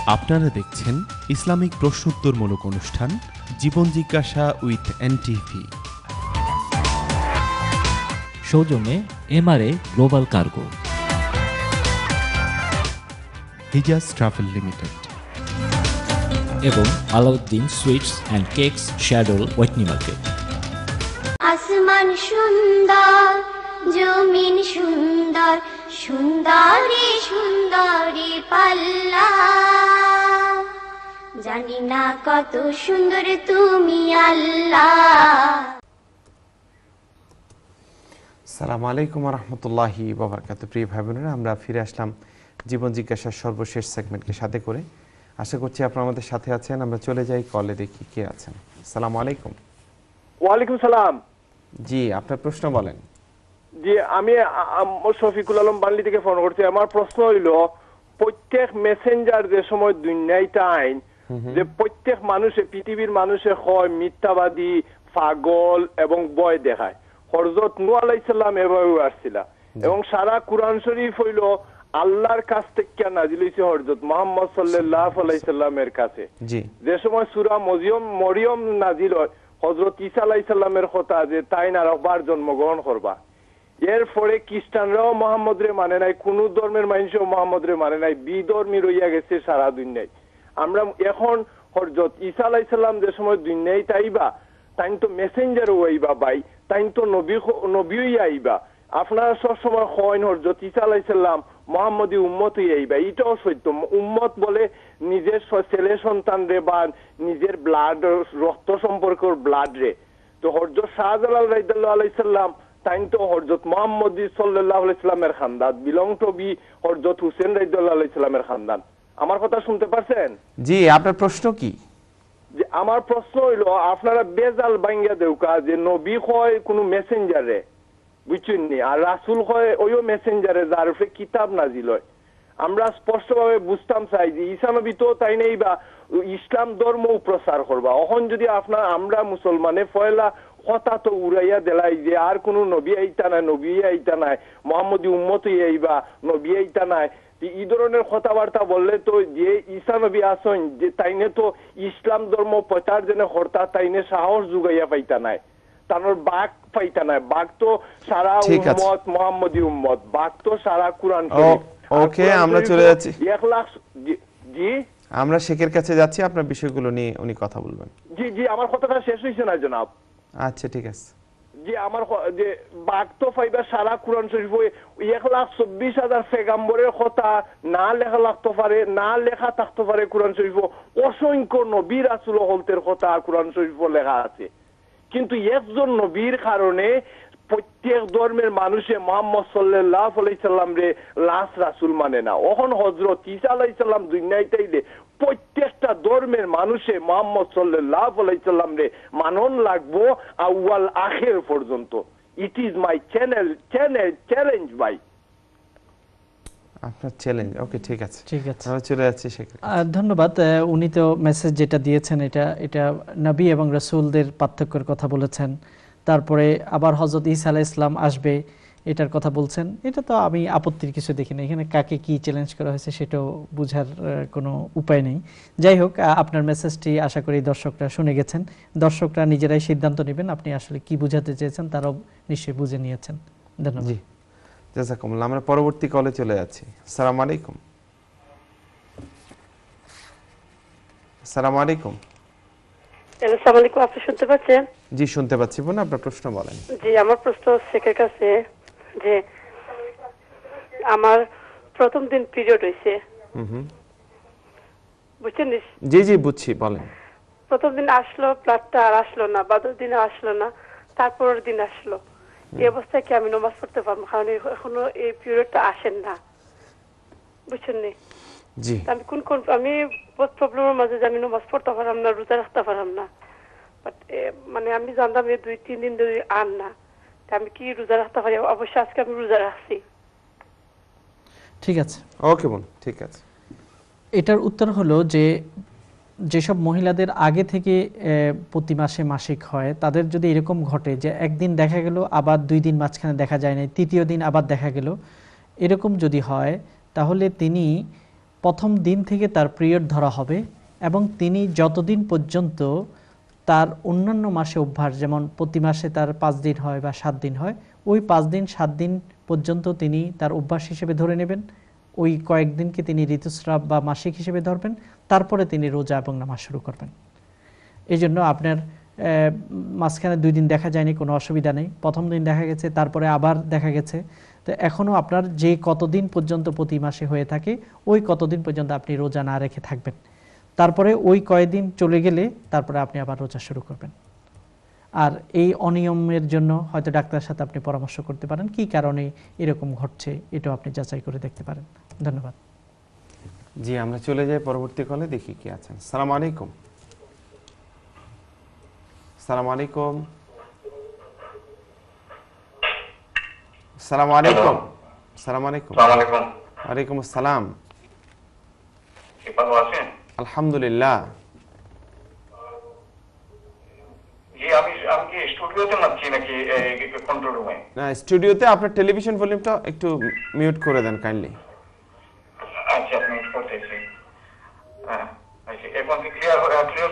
আপনারা দেখছেন ইসলামিক প্রশ্নোত্তরমূলক অনুষ্ঠান জীবন জিজ্ঞাসা উইথ এনটিভি। সৌজন্যে MRA global cargo, Hijaz travel limited এবং আলাউদ্দিন সুইটস অ্যান্ড কেকস শ্যাডোল ওয়েটনি মার্কেট। আসমান সুন্দর, জমিন সুন্দর, সুন্দরী সুন্দরী পাল্লা, জানি না কত সুন্দর তুমি আল্লাহ। আসসালামু আলাইকুম রহমতুল্লাহি বাবরকাতুহু। প্রিয় ভাই বোনেরা, আমরা ফিরে আসলাম জীবন জিজ্ঞাসার সর্বশেষ সেগমেন্টকে সাথে করে। আশা করছি আপনারা আমাদের সাথে আছেন। আমরা চলে যাই কলে, দেখি কে আছেন। আসসালামু আলাইকুম। ওয়ালাইকুম সালাম। জি, আপনার প্রশ্ন বলেন। জি, আমি শফিকুল আলম বানলি থেকে ফোন করছি। আমার প্রশ্ন হইল, প্রত্যেক মেসেঞ্জার যে সময় দুনিয়াটা আইন, যে প্রত্যেক মানুষে, পৃথিবীর মানুষে হয় মিথ্যাবাদী, পাগল এবং ভয় দেখায়। হযরত নূহ আলাইহিস সালাম এভাবে আসছিল, এবং সারা কুরআন শরীফ হইল আল্লাহর কাছ থেকে নাজিল হইছে হযরত মুহাম্মদ সাল্লাল্লাহু আলাইহি সাল্লামের কাছে। জি, যে সময় সূরা মরিয়ম নাজিল হয়, হযরত ঈসা আলাইহিস সালামের কথা যে তাই না আরেকবার জন্মগ্রহণ করবা। এরপরে খ্রিস্টানরাও মোহাম্মদ রে মানে নাই, কোন ধর্মের মানুষও মোহাম্মদ রে মানে নাই, বিধর্মী রইয়া গেছে সারা দুনিয়ায়। আমরা এখন হযরত ঈসা আলাইহিস সালাম যে সময় দুনিয়ায় তাইবা, তাই তো মেসেঞ্জারও আইবা ভাই, তাই তো নবী আইবা। আপনারা সবসময় কইন হযরত ঈসা আলাইহিস সালাম মুহাম্মদী উম্মত আইবা, এটাও সত্য। উম্মত বলে নিজের ছেলে সন্তান রে বা নিজের ব্লাড, রক্ত সম্পর্কের ব্লাড রে। তো হযরত শাহজালাল রাদিয়াল্লাহু আলাইহি সাল্লাম তাই তো হযরত মুহাম্মদ সাল্লাল্লাহু আলাইহি সাল্লামের খানদান, বিলং টু বি হযরত হুসেন রাদিয়াল্লাহু আলাইহি সাল্লামের খানদান। আমার কথা শুনতে পারছেন? জি, আপনার প্রশ্ন কি? যে আমার প্রশ্ন হইল, আপনারা বেজাল বাঙ্গা দেউকা যে নবী হয় কোন মেসেঞ্জারে, বুঝছেন নি, আর রাসূল হয় ওইও মেসেঞ্জারে যার উপরে কিতাব নাজিল হয়। আমরা স্পষ্টভাবে বুঝতাম চাই যে ঈসা নবী তো তাই নেই বা ইসলাম ধর্ম প্রচার করবা। এখন যদি আমরা মুসলমানে পয়লা কথা তো উড়াইয়া দেলাই যে আর কোন নবী আইতা নাই, নবী আইতা নাই, মুহাম্মদী উম্মতই আইবা, নবী আইতা নাই, এই ধরনের কথাবার্তা বললে তো যে ঈসা নবী আসেন যে তাইনে তো ইসলাম ধর্ম প্রচার জেনে হর্তা, তাইনে সাহস যুগাইয়া পাইতা নাই, তার বাক পাইতা নাই। বাক তো সারা উম্মত, মুহাম্মদী উম্মত, বাক তো সারা কুরআন শরীফ। ওকে, আমরা চলে যাচ্ছি। 1 লাখ। জি, আমরা শেখের কাছে যাচ্ছি, আপনার বিষয়গুলো নিয়ে উনি কথা বলবেন। জি জি, আমার কথাটা শেষ হইছে না জনাব? আচ্ছা, ঠিক আছে। যে আমার যে বাক তো পাইবা সারা কুরআন শরীফ, 1,24,000 পেগাম্বরের কথা না লেখা লাগতে পারে, না লেখা থাকতে পারে কুরআন শরীফ। অসংখ্য নবী রাসূল হলতের কথা কুরআন শরীফ লেখা আছে, কিন্তু একজন নবীর কারণে প্রত্যেক ধর্মের মানুষে মুহাম্মদ সাল্লাল্লাহু আলাইহি সাল্লাম রে লাস রাসূল মানে না। এখন হযরত ঈসা আলাইহিস সালাম দুনিয়াতে আইলে প্রত্যেকটা ধর্মের মানুষে মুহাম্মদ সাল্লাল্লাহু আলাইহি সাল্লাম রে মানন লাগবো আউয়াল আখির পর্যন্ত। ইট ইজ মাই চ্যালেঞ্জ ভাই, আপনার চ্যালেঞ্জ। ওকে, ঠিক আছে, ঠিক আছে, আমরা চলে যাচ্ছি শেখের কাছে। ধন্যবাদ। উনি তো মেসেজ যেটা দিয়েছেন এটা নবী এবং রাসূলদের পার্থক্যের কথা বলেছেন। তারপরে আবার হযরত ঈসা আলাইহিস সালাম আসবে এটার কথা বলছেন। এটা তো আমি আপত্তির কিছু দেখি না। এখানে কাকে কি চ্যালেঞ্জ করা হয়েছে সেটাও বোঝার কোনো উপায় নেই। যাই হোক, আপনার মেসেজটি আশা করি দর্শকরা শুনে গেছেন। দর্শকরা নিজেরাই সিদ্ধান্ত নেবেন আপনি আসলে কি বোঝাতে চেয়েছেন, তারাও নিশ্চয়ই বুঝে নিয়েছেন। ধন্যবাদ। জি, জাযাকুমুল্লাহ। আমরা পরবর্তী কলে চলে যাচ্ছি। আসসালামু আলাইকুম। আসসালামু আলাইকুম। আসসালামু আলাইকুম। আপনি শুনতে পাচ্ছেন? জি, শুনতে পাচ্ছি। বোন, আপনার প্রশ্ন বলেন। জি, আমার প্রশ্ন শেখের কাছে যে আমার প্রথম দিন পিরিয়ড হইছে, বুঝছেন? জি জি, বুঝছি, বলেন। প্রথম দিন আসলো, ব্লাডটা আর আসলো না, বাদর দিনে আসলো না, তারপরের দিন আসলো। এই অবস্থায় কি আমি নামাজ পড়তে পারবো? কারণ এখনো এই পিরিয়ডটা আসেন না, বুঝছেন? জি, আমি আমি বহুত প্রবলেমের মাঝে যে আমি নামাজ পড়তে পারলাম না, রোজা রাখতে পারলাম না। মানে আমি জানতাম এই 2-3 দিন ধরে আর না, আমি কি রোজা রাখতে পারি? অবশ্যই আজকে আমি রোজা রাখছি। ঠিক আছে, ওকে বোন, ঠিক আছে। এটার উত্তর হলো যে যেসব মহিলাদের আগে থেকে প্রতি মাসে মাসিক হয়, তাদের যদি এরকম ঘটে যে একদিন দেখা গেল, আবার 2 দিন মাঝখানে দেখা যায় না, তৃতীয় দিন আবার দেখা গেল, এরকম যদি হয় তাহলে তিনি প্রথম দিন থেকে তার পিরিয়ড ধরা হবে এবং তিনি যতদিন পর্যন্ত তার অন্যান্য মাসে অভ্যাস, যেমন প্রতি মাসে তার 5 দিন হয় বা 7 দিন হয়, ওই 5 দিন 7 দিন পর্যন্ত তিনি তার অভ্যাস হিসেবে ধরে নেবেন। ওই কয়েকদিনকে তিনি ঋতুস্রাব বা মাসিক হিসেবে ধরবেন, তারপরে তিনি রোজা এবং নামাজ শুরু করবেন। এই জন্য আপনার মাঝখানে 2 দিন দেখা যায়নি, কোনো অসুবিধা নেই। প্রথম দিন দেখা গেছে, তারপরে আবার দেখা গেছে, তো এখনও আপনার যে কতদিন পর্যন্ত প্রতি মাসে হয়ে থাকে ওই কতদিন পর্যন্ত আপনি রোজা না রেখে থাকবেন। তারপরে ওই কয়েকদিন চলে গেলে তারপরে আপনি আবার রোজা শুরু করবেন। আর এই অনিয়মের জন্য হয়তো ডাক্তারের সাথে আপনি পরামর্শ করতে পারেন, কি কারণে এরকম ঘটছে এটাও আপনি যাচাই করে দেখতে পারেন। ধন্যবাদ। জি, আমরা চলে যাই পরবর্তী কলে, দেখি কি আছেন। সালাম আলাইকুম। সালাম আলাইকুম। সালাম আলাইকুম। সালাম আলাইকুম। ওয়ালাইকুম আসসালাম। ভালো আছেন? আলহামদুলিল্লাহ। আমি কি স্টুডিওতে নাকি কন্ট্রোল রুমে? না, স্টুডিওতে। আপনার টেলিভিশন ভলিউমটা একটু মিউট করে দেন কাইন্ডলি। আচ্ছা, মিউট করতেছি। হ্যাঁ, আচ্ছা, এখন কি ক্লিয়ার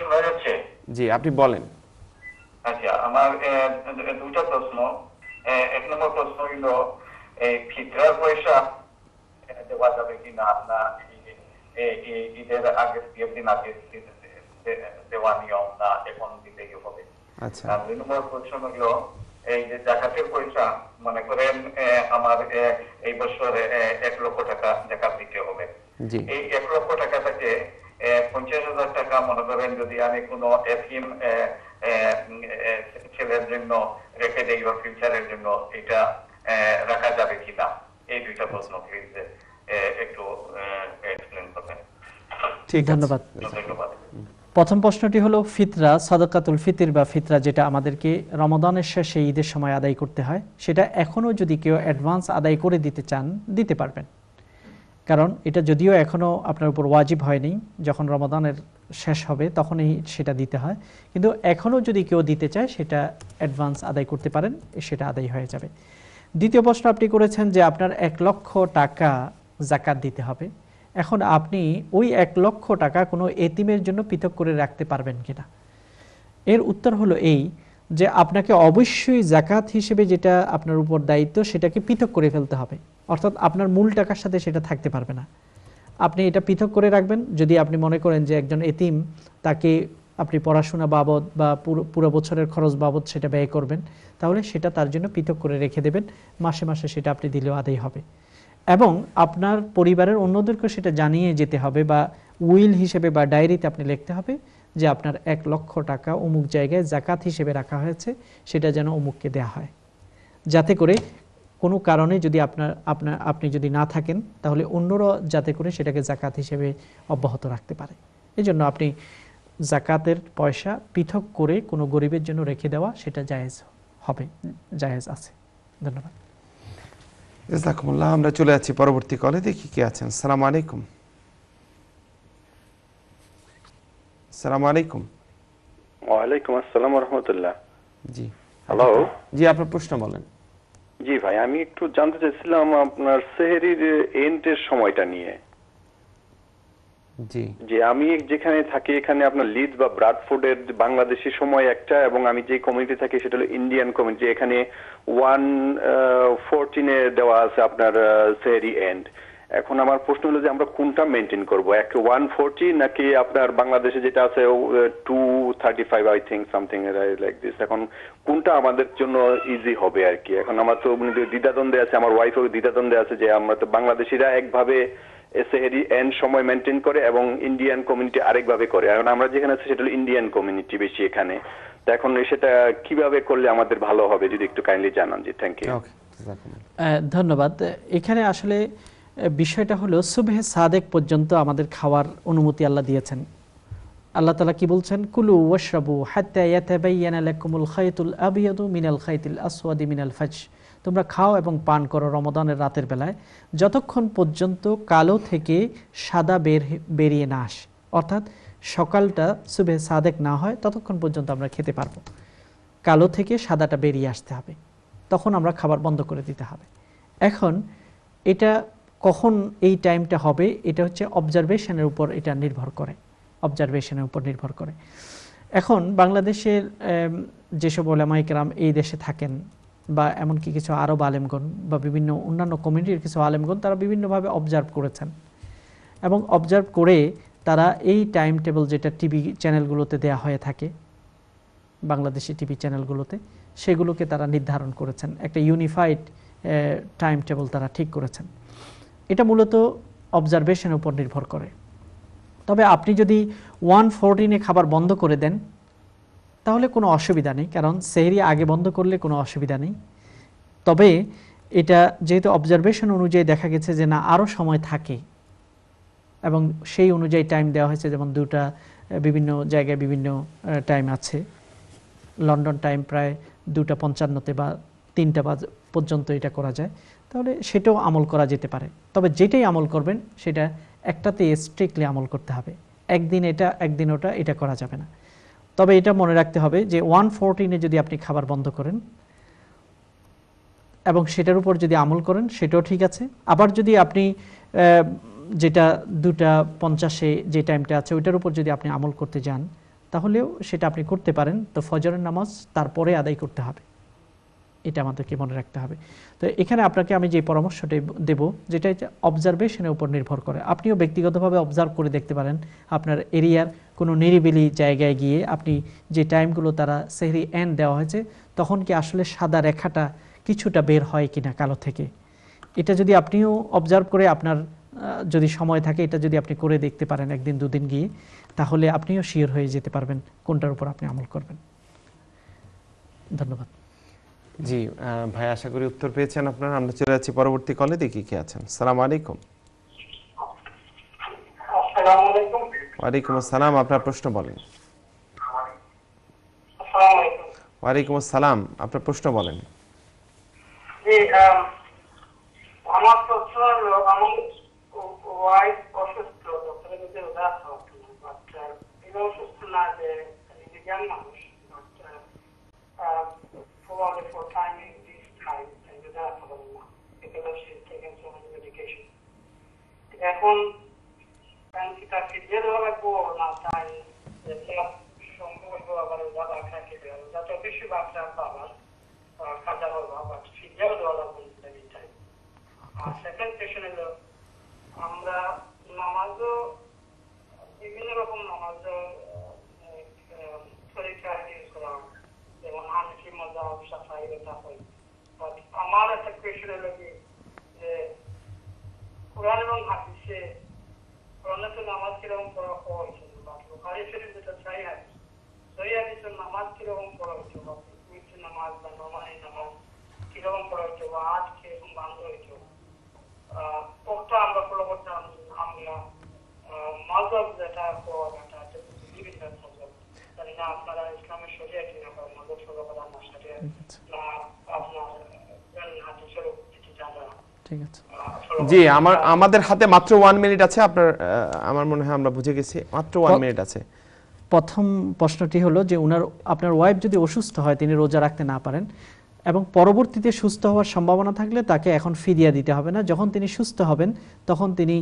শোনা যাচ্ছে? জি, আপনি বলেন। আচ্ছা, আমার 2টা প্রশ্ন। 1 নম্বর প্রশ্ন হলো, এই ফিতরার পয়সা দেওয়া যাবে কি না, না ঈদের আগের 3 দিন আগে দেওয়া নিয়ম, না এখন দিতেই হবে? আচ্ছা। 2 নম্বর প্রশ্ন হলো, এই যে জাকাতের পয়সা, মনে করেন আমার এই বছর 1 লক্ষ টাকা জাকাত দিতে হবে। এই 1 লক্ষ টাকা থেকে 50,000 টাকা মনে করেন যদি আমি কোনো এতিম ছেলের জন্য রেখে দেই বা ফিউচারের জন্য, এটা রাখা যাবে কিনা? এই 2টা প্রশ্ন প্লিজ একটু এক্সপ্লেইন করবেন। ঠিক, ধন্যবাদ। ধন্যবাদ। প্রথম প্রশ্নটি হলো ফিতরা, সাদাকাতুল ফিতর বা ফিতরা, যেটা আমাদেরকে রমাদানের শেষে ঈদের সময় আদায় করতে হয়, সেটা এখনও যদি কেউ অ্যাডভান্স আদায় করে দিতে চান দিতে পারবেন। কারণ এটা যদিও এখনও আপনার উপর ওয়াজিব হয়নি, যখন রমাদানের শেষ হবে তখনই সেটা দিতে হয়, কিন্তু এখনও যদি কেউ দিতে চায় সেটা অ্যাডভান্স আদায় করতে পারেন, সেটা আদায় হয়ে যাবে। দ্বিতীয় প্রশ্ন আপনি করেছেন যে আপনার 1 লক্ষ টাকা জাকাত দিতে হবে। এখন আপনি ওই 1 লক্ষ টাকা কোনো এতিমের জন্য পৃথক করে রাখতে পারবেন কিনা? এর উত্তর হলো এই যে আপনাকে অবশ্যই জাকাত হিসেবে যেটা আপনার উপর দায়িত্ব সেটাকে পৃথক করে ফেলতে হবে, অর্থাৎ আপনার মূল টাকার সাথে সেটা থাকতে পারবে না। আপনি এটা পৃথক করে রাখবেন। যদি আপনি মনে করেন যে একজন এতিম, তাকে আপনি পড়াশোনা বাবদ বা পুরো বছরের খরচ বাবদ সেটা ব্যয় করবেন, তাহলে সেটা তার জন্য পৃথক করে রেখে দেবেন, মাসে মাসে সেটা আপনি দিলেও আদায় হবে। এবং আপনার পরিবারের অন্যদেরকে সেটা জানিয়ে যেতে হবে, বা উইল হিসেবে বা ডায়েরিতে আপনি লিখতে হবে যে আপনার 1 লক্ষ টাকা অমুক জায়গায় জাকাত হিসেবে রাখা হয়েছে, সেটা যেন অমুককে দেয়া হয়, যাতে করে কোনো কারণে যদি আপনি যদি না থাকেন তাহলে অন্যরা যাতে করে সেটাকে জাকাত হিসেবে অব্যাহত রাখতে পারে। এই জন্য আপনি জাকাতের পয়সা পৃথক করে কোনো গরিবের জন্য রেখে দেওয়া সেটা জায়েজ হবে, জায়েজ আছে। ধন্যবাদ। জাযাকুমুল্লাহ। আমরা চলে যাচ্ছি পরবর্তী কলে, দেখি কে আছেন। আসসালামু আলাইকুম। আসসালামু আলাইকুম। ওয়ালাইকুম আসসালাম ওয়া রাহমাতুল্লাহ। জি, হ্যালো। জি, আপনার প্রশ্ন বলেন। জি ভাই, আমি একটু জানতে চাইছিলাম আপনার সেহরির এন্ডের সময়টা নিয়ে। জি, যে আমি যেখানে থাকি এখানে আপনার লিডস বা ব্রাডফোর্ডের বাংলাদেশি সময় একটা, এবং আমি যে কমিউনিটি থাকি সেটা হলো ইন্ডিয়ান কমিউনিটি, এখানে 1:14 দেওয়া আছে আপনার সেহরি এন্ড। এখন আমার প্রশ্ন হলো যে আমরা কোনটা মেনটেন করবো, 1:40 নাকি আপনার বাংলাদেশে যেটা আছে 2:35 I think something like this. এখন কোনটা আমাদের জন্য ইজি হবে আর কি? এখন আমার তো দ্বিধাদ্বন্দ্বে আছে, আমার ওয়াইফও দ্বিধাদ্বন্দ্বে আছে যে আমরা তো বাংলাদেশিরা একভাবে সেহরি এন্ড সময় মেনটেন করে এবং ইন্ডিয়ান কমিউনিটি আরেকভাবে করে। এখন আমরা যেখানে আছি সেটা হলো ইন্ডিয়ান কমিউনিটি বেশি এখানে, তো এখন সেটা কিভাবে করলে আমাদের ভালো হবে যদি একটু কাইন্ডলি জানান। জি, থ্যাংক ইউ। ধন্যবাদ। এখানে আসলে বিষয়টা হলো সুবহে সাদেক পর্যন্ত আমাদের খাওয়ার অনুমতি আল্লাহ দিয়েছেন। আল্লাহ তাআলা কি বলছেন? কুলু ওয়াশরাবু হাত্তা ইয়াতাবায়ানা লাকুমুল খায়তুল আবিয়াদু মিনাল খায়তিল আসওয়াদি মিনাল ফাজর। তোমরা খাও এবং পান করো রমাদানের রাতের বেলায় যতক্ষণ পর্যন্ত কালো থেকে সাদা বেরিয়ে না আসে, অর্থাৎ সকালটা সুবহে সাদেক না হয় ততক্ষণ পর্যন্ত আমরা খেতে পারবো। কালো থেকে সাদাটা বেরিয়ে আসতে হবে, তখন আমরা খাবার বন্ধ করে দিতে হবে। এখন এটা কখন এই টাইমটা হবে এটা হচ্ছে অবজারভেশনের উপর এটা নির্ভর করে, অবজারভেশনের উপর নির্ভর করে। এখন বাংলাদেশের যেসব ওলামায়ে কেরাম এই দেশে থাকেন বা এমনকি কিছু আরব আলেমগণ বা বিভিন্ন অন্যান্য কমিউনিটির কিছু আলেমগণ তারা বিভিন্নভাবে অবজার্ভ করেছেন এবং অবজার্ভ করে তারা এই টাইম টেবিল যেটা টিভি চ্যানেলগুলোতে দেয়া হয়ে থাকে, বাংলাদেশি টিভি চ্যানেলগুলোতে, সেগুলোকে তারা নির্ধারণ করেছেন, একটা ইউনিফাইড টাইম টেবিল তারা ঠিক করেছেন। এটা মূলত অবজারভেশনের উপর নির্ভর করে। তবে আপনি যদি 1:14 খাবার বন্ধ করে দেন তাহলে কোনো অসুবিধা নেই, কারণ সেহরি আগে বন্ধ করলে কোনো অসুবিধা নেই। তবে এটা যেহেতু অবজারভেশন অনুযায়ী দেখা গেছে যে না আরও সময় থাকে এবং সেই অনুযায়ী টাইম দেওয়া হয়েছে, যেমন দুটা বিভিন্ন জায়গায় বিভিন্ন টাইম আছে। লন্ডন টাইম প্রায় 2:55 বা 3 পর্যন্ত এটা করা যায়, তাহলে সেটাও আমল করা যেতে পারে। তবে যেটাই আমল করবেন সেটা একটাতে স্ট্রিক্টলি আমল করতে হবে, একদিন এটা একদিন ওটা এটা করা যাবে না। তবে এটা মনে রাখতে হবে যে 1:14 যদি আপনি খাবার বন্ধ করেন এবং সেটার উপর যদি আমল করেন সেটাও ঠিক আছে। আবার যদি আপনি যেটা 2:50 যে টাইমটা আছে ওইটার উপর যদি আপনি আমল করতে যান তাহলেও সেটা আপনি করতে পারেন। তো ফজরের নামাজ তারপরে আদায় করতে হবে, এটা আমাদেরকে মনে রাখতে হবে। তো এখানে আপনাকে আমি যে পরামর্শটা দেব যেটা অবজারভেশনের উপর নির্ভর করে, আপনিও ব্যক্তিগতভাবে অবজার্ভ করে দেখতে পারেন আপনার এরিয়ার কোনো নিরিবিলি জায়গায় গিয়ে আপনি যে টাইমগুলো তারা সেহরি এন্ড দেওয়া হয়েছে তখন কি আসলে সাদা রেখাটা কিছুটা বের হয় কিনা কালো থেকে, এটা যদি আপনিও অবজার্ভ করে আপনার যদি সময় থাকে এটা যদি আপনি করে দেখতে পারেন একদিন দুদিন গিয়ে, তাহলে আপনিও শিওর হয়ে যেতে পারবেন কোনটার উপর আপনি আমল করবেন। ধন্যবাদ। জি ভাই, আশা করি উত্তর পেয়েছেন আপনারা। আমরা চলে যাচ্ছি পরবর্তী কলে, দেখি কে আছেন। আসসালামু আলাইকুম। ওয়ালাইকুম আসসালাম, আপনার প্রশ্ন বলেন। ওয়ালাইকুম আসসালাম, আপনার প্রশ্ন বলেন। আমার প্রশ্ন হলো, আমার ওয়াইফ অসুস্থ, ডক্টরের কাছে দেখানো, এটা অসুস্থ না যে জ্ঞান মানুষ, probably for timing this time and that for the because she's taking so much medication. এখন সেটা ফিরিয়ে দেওয়া লাগবো না, তাই সম্ভব আবার বাবা খাকে দেওয়া যাতে বেশি বাচ্চা বাবার খাজা বাবা বা ফিরিয়ে দেওয়া লাগবে। আর সেকেন্ড কোয়েশ্চন হলো, আমরা নামাজও বিভিন্ন রকম নামাজও তরিকা ইউজ করা, যেমন হানফি মাযহাব, শাফিঈ মাযহাব। বাট আমার একটা কোয়েশ্চন হলো কি যে কুরআন এবং হাদিসে কোরআনে তো নামাজ কিরকম পড়া হয়েছে, বাট বুখারী শরীফ যেটা সহিহ হাদিস, সহিহ হাদিসে নামাজ কিরকম পড়া হয়েছে, বা উইথ নামাজ বা নরমালি নামাজ কিরকম পড়া হয়েছে বা আজ কিরকম বন্ধ হয়েছে, কোনটা আমরা ফলো করতাম। আমরা মাযহাব যেটা কোরআনটা বিভিন্ন মাযহাব, তাই না আপনারা ইসলামের শরিয়া কিনা বা মাযহাব ফলো করা না শরিয়া না আপনার হাদিসের কিছু জানা। ঠিক আছে জি, আমাদের হাতে মাত্র 1 মিনিট আছে। আপনার আমার মনে হয় আমরা বুঝে গেছি, মাত্র 1 মিনিট আছে। প্রথম প্রশ্নটি হলো যে আপনার ওয়াইফ যদি অসুস্থ হয়, তিনি রোজা রাখতে না পারেন এবং পরবর্তীতে সুস্থ হওয়ার সম্ভাবনা থাকলে তাকে এখন ফিদিয়া দিতে হবে না। যখন তিনি সুস্থ হবেন তখন তিনি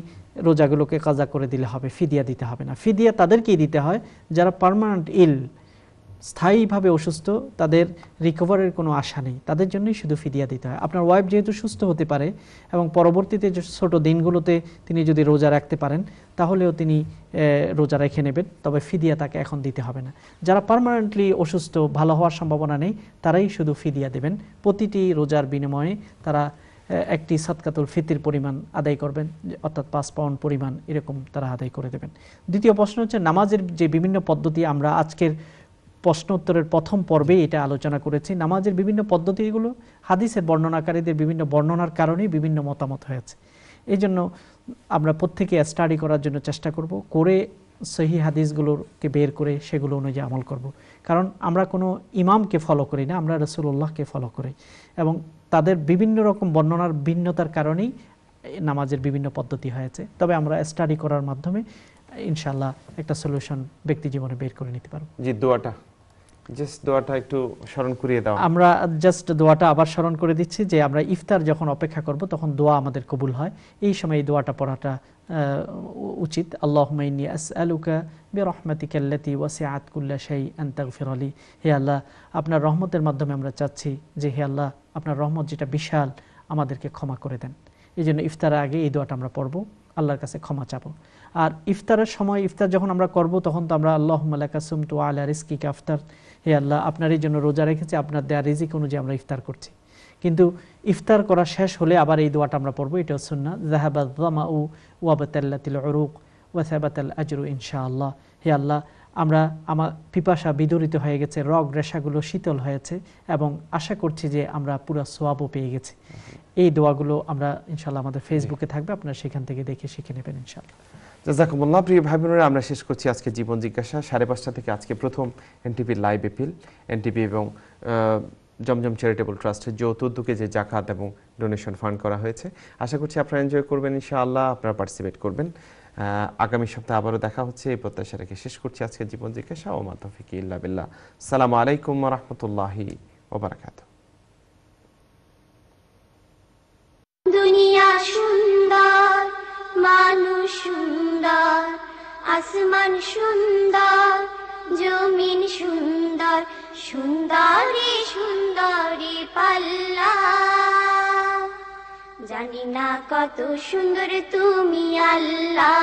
রোজাগুলোকে কাজা করে দিলে হবে, ফিদিয়া দিতে হবে না। ফিদিয়া তাদেরকেই দিতে হয় যারা পার্মানেন্ট স্থায়ীভাবে অসুস্থ, তাদের রিকভারের কোনো আশা নেই, তাদের জন্যই শুধু ফিদিয়া দিতে হয়। আপনার ওয়াইফ যেহেতু সুস্থ হতে পারে এবং পরবর্তীতে যে ছোট দিনগুলোতে তিনি যদি রোজা রাখতে পারেন তাহলেও তিনি রোজা রেখে নেবেন, তবে ফিদিয়া তাকে এখন দিতে হবে না। যারা পার্মানেন্টলি অসুস্থ, ভালো হওয়ার সম্ভাবনা নেই, তারাই শুধু ফিদিয়া দেবেন। প্রতিটি রোজার বিনিময়ে তারা একটি সাদকাতুল ফিতর পরিমাণ আদায় করবেন, অর্থাৎ 5 পাউন্ড পরিমাণ এরকম তারা আদায় করে দেবেন। দ্বিতীয় প্রশ্ন হচ্ছে নামাজের যে বিভিন্ন পদ্ধতি, আমরা আজকের প্রশ্ন উত্তরের প্রথম পর্বেই এটা আলোচনা করেছি। নামাজের বিভিন্ন পদ্ধতিগুলো হাদিসের বর্ণনাকারীদের বিভিন্ন বর্ণনার কারণেই বিভিন্ন মতামত হয়েছে। এই জন্য আমরা প্রত্যেকে স্টাডি করার জন্য চেষ্টা করব, করে সহিহ হাদিসগুলোকে বের করে সেগুলো অনুযায়ী আমল করব। কারণ আমরা কোনো ইমামকে ফলো করি না, আমরা রাসূলুল্লাহকে ফলো করি এবং তাদের বিভিন্ন রকম বর্ণনার ভিন্নতার কারণেই নামাজের বিভিন্ন পদ্ধতি হয়েছে। তবে আমরা স্টাডি করার মাধ্যমে ইনশাআল্লাহ একটা সলিউশন ব্যক্তি জীবনে বের করে নিতে পারব। জি, দোয়াটা জাস্ট দোয়াটা একটু স্মরণ করিয়ে দাও। আমরা জাস্ট দোয়াটা আবার স্মরণ করে দিচ্ছি যে আমরা ইফতার যখন অপেক্ষা করব তখন দোয়া আমাদের কবুল হয়, এই সময় এই দোয়াটা পড়াটা উচিত। আল্লাহুম্মা ইন্নী আসআলুকা বিরহমাতিকা আল্লাতী ওয়াসিআত কুল্লা শাইআন তাগফির লি। হে আল্লাহ, আপনার রহমতের মাধ্যমে আমরা চাচ্ছি যে হে আল্লাহ, আপনার রহমত যেটা বিশাল, আমাদেরকে ক্ষমা করে দেন। এই জন্য ইফতারের আগে এই দোয়াটা আমরা পড়ব, আল্লাহর কাছে ক্ষমা চাবো। আর ইফতারের সময়, ইফতার যখন আমরা করব তখন তো আমরা আল্লাহুম্মা লাকা সুমতু ওয়া আলা রিজকিকা আফতার, হে আল্লাহ, আপনার এই জন্য রোজা রেখেছি, আপনার দেয়া রিজিক অনুযায়ী আমরা ইফতার করছি। কিন্তু ইফতার করা শেষ হলে আবার এই দোয়াটা আমরা পড়বো, এটা সুন্নাহ। যাহাবায যামাউ ওয়া বাতাল্লাতিল উরুক ওয়া সাবাতাল আজরু ইনশাআল্লাহ। হে আল্লাহ, আমার পিপাসা বিদরিত হয়ে গেছে, রগ রেশাগুলো শীতল হয়েছে এবং আশা করছি যে আমরা পুরো সওয়াবও পেয়ে গেছি। এই দোয়াগুলো আমরা ইনশাআল্লাহ আমাদের ফেসবুকে থাকবে, আপনারা সেখান থেকে দেখে শিখে নেবেন ইনশাআল্লাহ। জাযাকুমুল্লাহ। প্রিয় ভাই বোনেরা, আমরা শেষ করছি আজকে জীবন জিজ্ঞাসা। 5:30 থেকে আজকে প্রথম এনটিভি লাইভ এপিল, এনটিভি এবং জমজম চ্যারিটেবল ট্রাস্টের যৌথ উদ্যোগে যে জাকাত এবং ডোনেশন ফান্ড করা হয়েছে, আশা করছি আপনারা এনজয় করবেন ইনশাআল্লাহ, আপনারা পার্টিসিপেট করবেন। আগামী সপ্তাহে আবারও দেখা হচ্ছে, এই প্রত্যাশা রেখে শেষ করছি আজকে জীবন জিজ্ঞাসা। ওয়া মা তাওফীকি ইল্লা বিল্লাহ। আসসালামু আলাইকুম ওয়া রাহমাতুল্লাহি ওয়া বারাকাতুহু। দুনিয়া সুন্দর, মানুষ সুন্দর, আসমান সুন্দর, জমিন সুন্দর, সুন্দরী সুন্দরী পাল্লা। জানি না কত সুন্দর তুমি আল্লাহ।